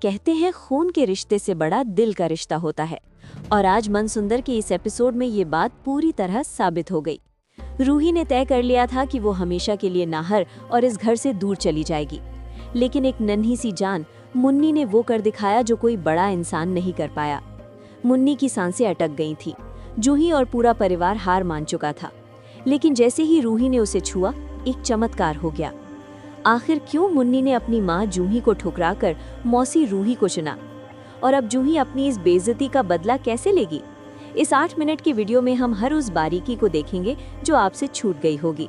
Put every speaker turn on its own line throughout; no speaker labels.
कहते हैं खून के रिश्ते से बड़ा दिल का रिश्ता होता है, और आज मनसुंदर के इस एपिसोड में ये बात पूरी तरह साबित हो गई। रूही ने तय कर लिया था कि वो हमेशा के लिए नाहर और इस घर से दूर चली जाएगी, लेकिन एक नन्ही सी जान मुन्नी ने वो कर दिखाया जो कोई बड़ा इंसान नहीं कर पाया। मुन्नी की सांसें अटक गई थी। जूही और पूरा परिवार हार मान चुका था, लेकिन जैसे ही रूही ने उसे छुआ, एक चमत्कार हो गया। आखिर क्यों मुन्नी ने अपनी माँ जूही को ठुकराकर मौसी रूही को चुना, और अब जूही अपनी इस बेइज्जती का बदला कैसे लेगी? इस 8 मिनट की वीडियो में हम हर उस बारीकी को देखेंगे जो आपसे छूट गई होगी।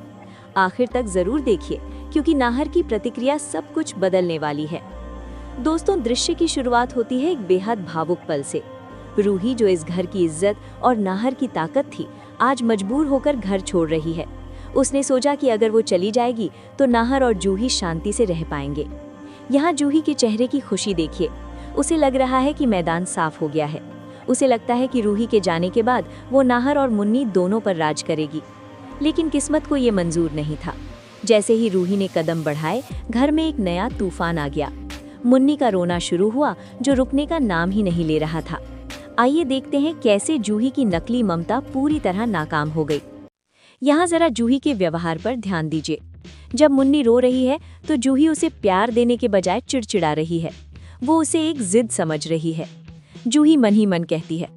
आखिर तक जरूर देखिए, क्योंकि नाहर की प्रतिक्रिया सब कुछ बदलने वाली है। दोस्तों, दृश्य की शुरुआत होती है एक बेहद भावुक पल से। रूही, जो इस घर की इज्जत और नाहर की ताकत थी, आज मजबूर होकर घर छोड़ रही है। उसने सोचा कि अगर वो चली जाएगी तो नाहर और जूही शांति से रह पाएंगे। यहाँ जूही के चेहरे की खुशी देखिए। उसे लग रहा है कि मैदान साफ हो गया है। उसे लगता है कि रूही के जाने के बाद वो नाहर और मुन्नी दोनों पर राज करेगी। लेकिन किस्मत को ये मंजूर नहीं था। जैसे ही रूही ने कदम बढ़ाए, घर में एक नया तूफान आ गया। मुन्नी का रोना शुरू हुआ, जो रुकने का नाम ही नहीं ले रहा था। आइए देखते हैं कैसे जूही की नकली ममता पूरी तरह नाकाम हो गई। यहाँ जरा जूही के व्यवहार पर ध्यान दीजिए। जब मुन्नी रो रही है तो जूही उसे प्यार देने के बजाय चिड़चिड़ा रही है। वो उसे एक जिद समझ रही है। जूही मन ही मन कहती है,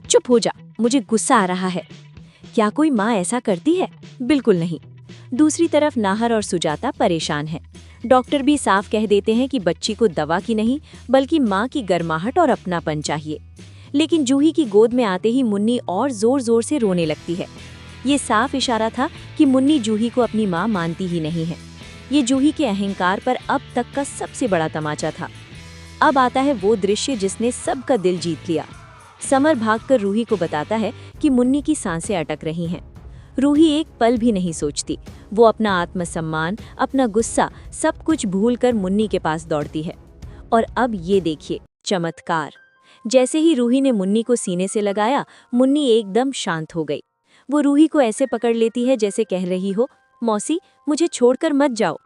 चुप हो जा, मुझे गुस्सा आ रहा है। क्या कोई माँ ऐसा करती है? बिल्कुल नहीं। दूसरी तरफ नाहर और सुजाता परेशान हैं। डॉक्टर भी साफ कह देते हैं कि बच्ची को दवा की नहीं, बल्कि माँ की गर्माहट और अपनापन चाहिए। लेकिन जूही की गोद में आते ही मुन्नी और जोर जोर से रोने लगती है। ये साफ इशारा था कि मुन्नी जूही को अपनी माँ मानती ही नहीं है। ये जूही के अहंकार पर अब तक का सबसे बड़ा तमाचा था। अब आता है वो दृश्य जिसने सबका दिल जीत लिया। समर भागकर रूही को बताता है कि मुन्नी की सांसें अटक रही हैं। रूही एक पल भी नहीं सोचती। वो अपना आत्मसम्मान, अपना गुस्सा, सब कुछ भूलकर मुन्नी के पास दौड़ती है। और अब ये देखिए चमत्कार। जैसे ही रूही ने मुन्नी को सीने से लगाया, मुन्नी एकदम शांत हो गई। वो रूही को ऐसे पकड़ लेती है जैसे कह रही हो, मौसी, मुझे छोड़कर मत जाओ।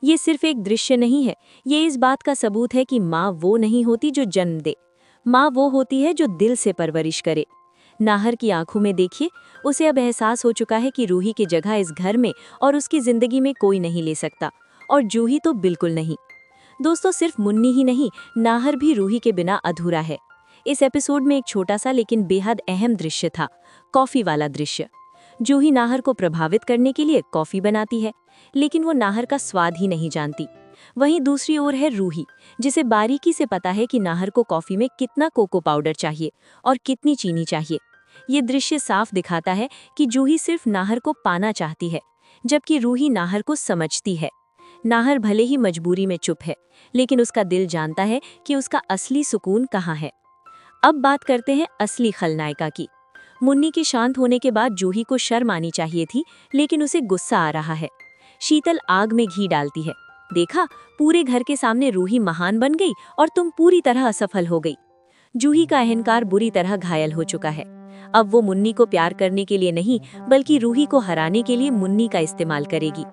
ये सिर्फ एक दृश्य नहीं है, ये इस बात का सबूत है कि माँ वो नहीं होती जो जन्म दे। माँ वो होती है जो दिल से परवरिश करे। नाहर की आंखों में देखिए, उसे अब एहसास हो चुका है कि रूही की जगह इस घर में और उसकी जिंदगी में कोई नहीं ले सकता, और जूही तो बिल्कुल नहीं। दोस्तों, सिर्फ मुन्नी ही नहीं, नाहर भी रूही के बिना अधूरा है। इस एपिसोड में एक छोटा सा लेकिन बेहद अहम दृश्य था, कॉफी वाला दृश्य। जूही नाहर को प्रभावित करने के लिए कॉफी बनाती है, लेकिन वो नाहर का स्वाद ही नहीं जानती। वहीं दूसरी ओर है रूही, जिसे बारीकी से पता है कि नाहर को कॉफी में कितना कोको पाउडर चाहिए और कितनी चीनी चाहिए। ये दृश्य साफ दिखाता है कि जूही सिर्फ नाहर को पाना चाहती है, जबकि रूही नाहर को समझती है। नाहर भले ही मजबूरी में चुप है, लेकिन उसका दिल जानता है कि उसका असली सुकून कहाँ है। अब बात करते हैं असली खलनायिका की। मुन्नी के शांत होने के बाद जूही को शर्म आनी चाहिए थी, लेकिन उसे गुस्सा आ रहा है। शीतल आग में घी डालती है। देखा, पूरे घर के सामने रूही महान बन गई और तुम पूरी तरह असफल हो गई। जूही का अहंकार बुरी तरह घायल हो चुका है। अब वो मुन्नी को प्यार करने के लिए नहीं, बल्कि रूही को हराने के लिए मुन्नी का इस्तेमाल करेगी।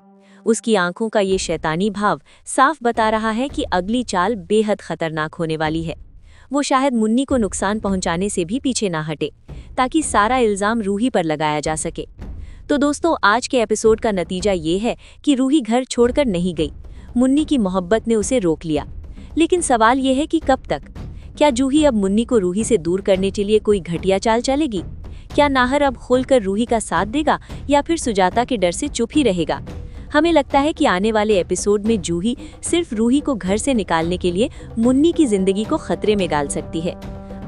उसकी आंखों का ये शैतानी भाव साफ बता रहा है कि अगली चाल बेहद खतरनाक होने वाली है। वो शायद मुन्नी को नुकसान पहुंचाने से भी पीछे ना हटे, ताकि सारा इल्जाम रूही पर लगाया जा सके। तो दोस्तों, आज के एपिसोड का नतीजा ये है कि रूही घर छोड़कर नहीं गई। मुन्नी की मोहब्बत ने उसे रोक लिया। लेकिन सवाल ये है कि कब तक? क्या जूही अब मुन्नी को रूही से दूर करने के लिए कोई घटिया चाल चलेगी? क्या नाहर अब खुलकर रूही का साथ देगा, या फिर सुजाता के डर से चुप ही रहेगा? हमें लगता है कि आने वाले एपिसोड में जूही सिर्फ रूही को घर से निकालने के लिए मुन्नी की जिंदगी को खतरे में डाल सकती है।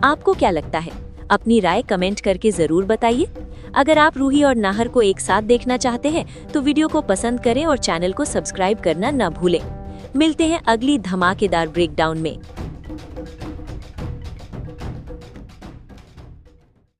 आपको क्या लगता है? अपनी राय कमेंट करके जरूर बताइए। अगर आप रूही और नाहर को एक साथ देखना चाहते हैं तो वीडियो को पसंद करें और चैनल को सब्सक्राइब करना न भूलें। मिलते हैं अगली धमाकेदार ब्रेकडाउन में।